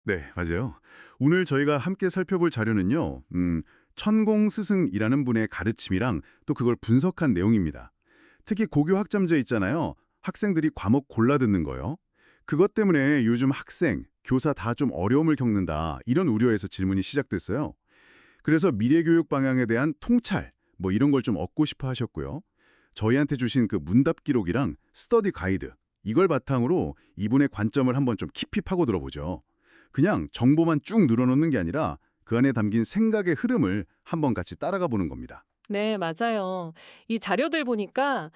네, 맞아요. 오늘 저희가 함께 살펴볼 자료는요, 천공스승이라는 분의 가르침이랑 또 그걸 분석한 내용입니다. 특히 고교 학점제 있잖아요. 학생들이 과목 골라 듣는 거요. 그것 때문에 요즘 학생, 교사 다 좀 어려움을 겪는다. 이런 우려에서 질문이 시작됐어요. 그래서 미래 교육 방향에 대한 통찰, 뭐 이런 걸 좀 얻고 싶어 하셨고요. 저희한테 주신 그 문답 기록이랑 스터디 가이드, 이걸 바탕으로 이분의 관점을 한번 좀 깊이 파고 들어보죠. 그냥 정보만 쭉 늘어놓는 게 아니라 그 안에 담긴 생각의 흐름을 한번 같이 따라가 보는 겁니다. 네, 맞아요. 이 자료들 보니까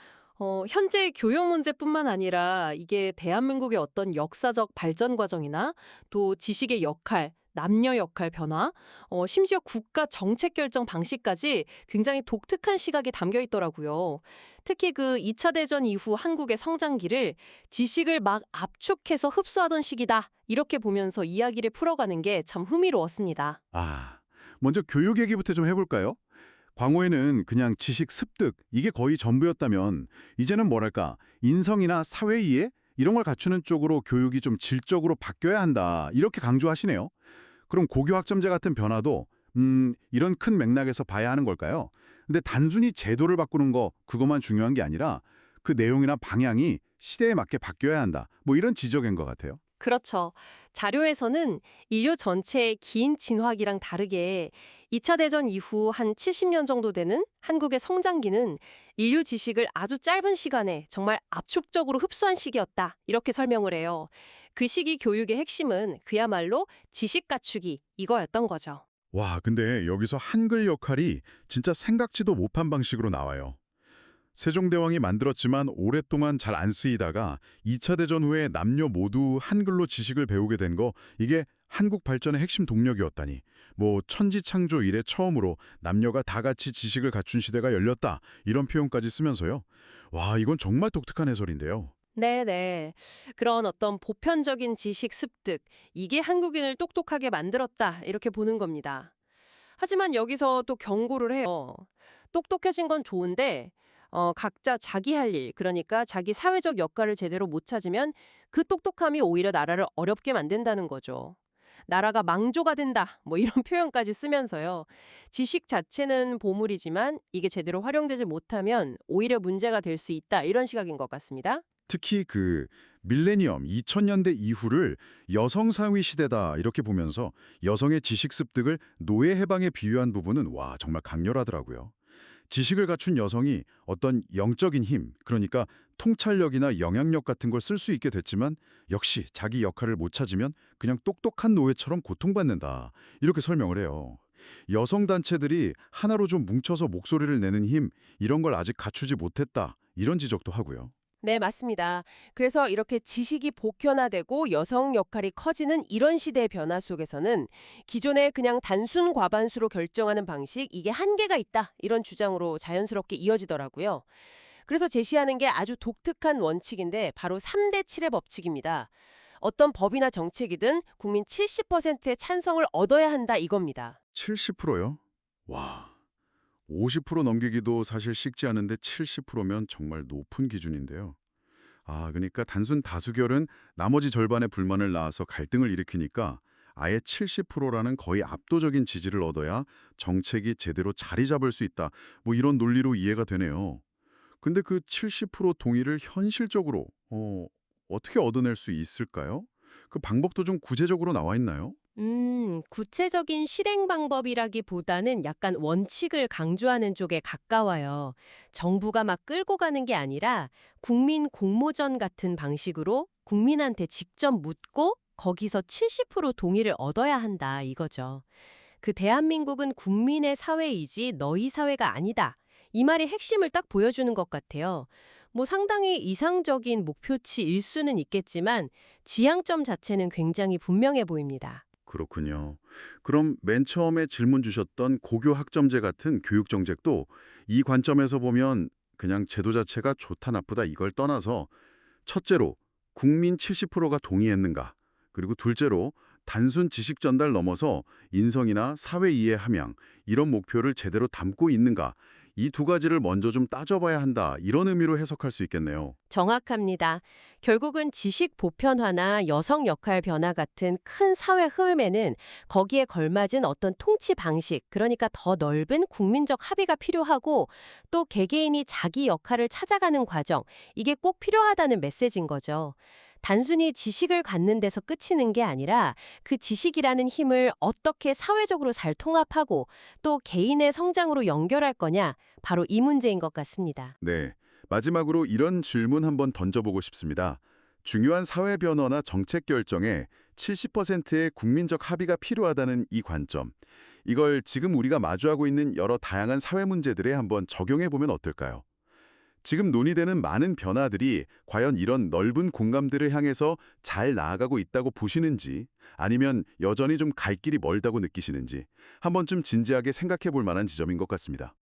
현재 교육 문제뿐만 아니라 이게 대한민국의 어떤 역사적 발전 과정이나 또 지식의 역할, 남녀 역할 변화, 심지어 국가 정책 결정 방식까지 굉장히 독특한 시각이 담겨 있더라고요. 특히 그 2차 대전 이후 한국의 성장기를 지식을 막 압축해서 흡수하던 시기다. 이렇게 보면서 이야기를 풀어가는 게 참 흥미로웠습니다. 먼저 교육 얘기부터 좀 해볼까요? 광호에는 그냥 지식 습득, 이게 거의 전부였다면 이제는 뭐랄까, 인성이나 사회 이해? 이런 걸 갖추는 쪽으로 교육이 좀 질적으로 바뀌어야 한다. 이렇게 강조하시네요. 그럼 고교 학점제 같은 변화도 이런 큰 맥락에서 봐야 하는 걸까요? 근데 단순히 제도를 바꾸는 거 그것만 중요한 게 아니라 그 내용이나 방향이 시대에 맞게 바뀌어야 한다. 뭐 이런 지적인 것 같아요. 그렇죠. 자료에서는 인류 전체의 긴 진화기랑 다르게 2차 대전 이후 한 70년 정도 되는 한국의 성장기는 인류 지식을 아주 짧은 시간에 정말 압축적으로 흡수한 시기였다. 이렇게 설명을 해요. 그 시기 교육의 핵심은 그야말로 지식 갖추기 이거였던 거죠. 와, 근데 여기서 한글 역할이 진짜 생각지도 못한 방식으로 나와요. 세종대왕이 만들었지만 오랫동안 잘 안 쓰이다가 2차 대전 후에 남녀 모두 한글로 지식을 배우게 된 거, 이게 한국 발전의 핵심 동력이었다니. 뭐 천지창조 이래 처음으로 남녀가 다 같이 지식을 갖춘 시대가 열렸다. 이런 표현까지 쓰면서요. 와, 이건 정말 독특한 해설인데요. 네네. 그런 어떤 보편적인 지식 습득, 이게 한국인을 똑똑하게 만들었다. 이렇게 보는 겁니다. 하지만 여기서 또 경고를 해요. 똑똑해진 건 좋은데, 각자 자기 할 일, 그러니까 자기 사회적 역할을 제대로 못 찾으면 그 똑똑함이 오히려 나라를 어렵게 만든다는 거죠. 나라가 망조가 된다, 뭐 이런 표현까지 쓰면서요. 지식 자체는 보물이지만 이게 제대로 활용되지 못하면 오히려 문제가 될 수 있다, 이런 시각인 것 같습니다. 특히 그 밀레니엄 2000년대 이후를 여성 사회 시대다 이렇게 보면서 여성의 지식 습득을 노예 해방에 비유한 부분은 와, 정말 강렬하더라고요. 지식을 갖춘 여성이 어떤 영적인 힘, 그러니까 통찰력이나 영향력 같은 걸 쓸 수 있게 됐지만 역시 자기 역할을 못 찾으면 그냥 똑똑한 노예처럼 고통받는다. 이렇게 설명을 해요. 여성 단체들이 하나로 좀 뭉쳐서 목소리를 내는 힘, 이런 걸 아직 갖추지 못했다. 이런 지적도 하고요. 네, 맞습니다. 그래서 이렇게 지식이 보편화되고 여성 역할이 커지는 이런 시대의 변화 속에서는 기존에 그냥 단순 과반수로 결정하는 방식, 이게 한계가 있다. 이런 주장으로 자연스럽게 이어지더라고요. 그래서 제시하는 게 아주 독특한 원칙인데 바로 3대 7의 법칙입니다. 어떤 법이나 정책이든 국민 70%의 찬성을 얻어야 한다 이겁니다. 70%요? 와, 50% 넘기기도 사실 쉽지 않은데 70%면 정말 높은 기준인데요. 그러니까 단순 다수결은 나머지 절반의 불만을 낳아서 갈등을 일으키니까 아예 70%라는 거의 압도적인 지지를 얻어야 정책이 제대로 자리 잡을 수 있다. 뭐 이런 논리로 이해가 되네요. 근데 그 70% 동의를 현실적으로 어떻게 얻어낼 수 있을까요? 그 방법도 좀 구체적으로 나와 있나요? 구체적인 실행 방법이라기보다는 약간 원칙을 강조하는 쪽에 가까워요. 정부가 막 끌고 가는 게 아니라 국민 공모전 같은 방식으로 국민한테 직접 묻고 거기서 70% 동의를 얻어야 한다 이거죠. 그 대한민국은 국민의 사회이지 너희 사회가 아니다. 이 말이 핵심을 딱 보여주는 것 같아요. 뭐 상당히 이상적인 목표치일 수는 있겠지만 지향점 자체는 굉장히 분명해 보입니다. 그렇군요. 그럼 맨 처음에 질문 주셨던 고교 학점제 같은 교육 정책도 이 관점에서 보면 그냥 제도 자체가 좋다 나쁘다 이걸 떠나서 첫째로 국민 70%가 동의했는가? 그리고 둘째로 단순 지식 전달 넘어서 인성이나 사회 이해 함양 이런 목표를 제대로 담고 있는가? 이 두 가지를 먼저 좀 따져봐야 한다. 이런 의미로 해석할 수 있겠네요. 정확합니다. 결국은 지식 보편화나 여성 역할 변화 같은 큰 사회 흐름에는 거기에 걸맞은 어떤 통치 방식, 그러니까 더 넓은 국민적 합의가 필요하고 또 개개인이 자기 역할을 찾아가는 과정, 이게 꼭 필요하다는 메시지인 거죠. 단순히 지식을 갖는 데서 그치는 게 아니라 그 지식이라는 힘을 어떻게 사회적으로 잘 통합하고 또 개인의 성장으로 연결할 거냐, 바로 이 문제인 것 같습니다. 네. 마지막으로 이런 질문 한번 던져보고 싶습니다. 중요한 사회 변화나 정책 결정에 70%의 국민적 합의가 필요하다는 이 관점. 이걸 지금 우리가 마주하고 있는 여러 다양한 사회 문제들에 한번 적용해 보면 어떨까요? 지금 논의되는 많은 변화들이 과연 이런 넓은 공감대를 향해서 잘 나아가고 있다고 보시는지, 아니면 여전히 좀 갈 길이 멀다고 느끼시는지 한번쯤 진지하게 생각해 볼 만한 지점인 것 같습니다.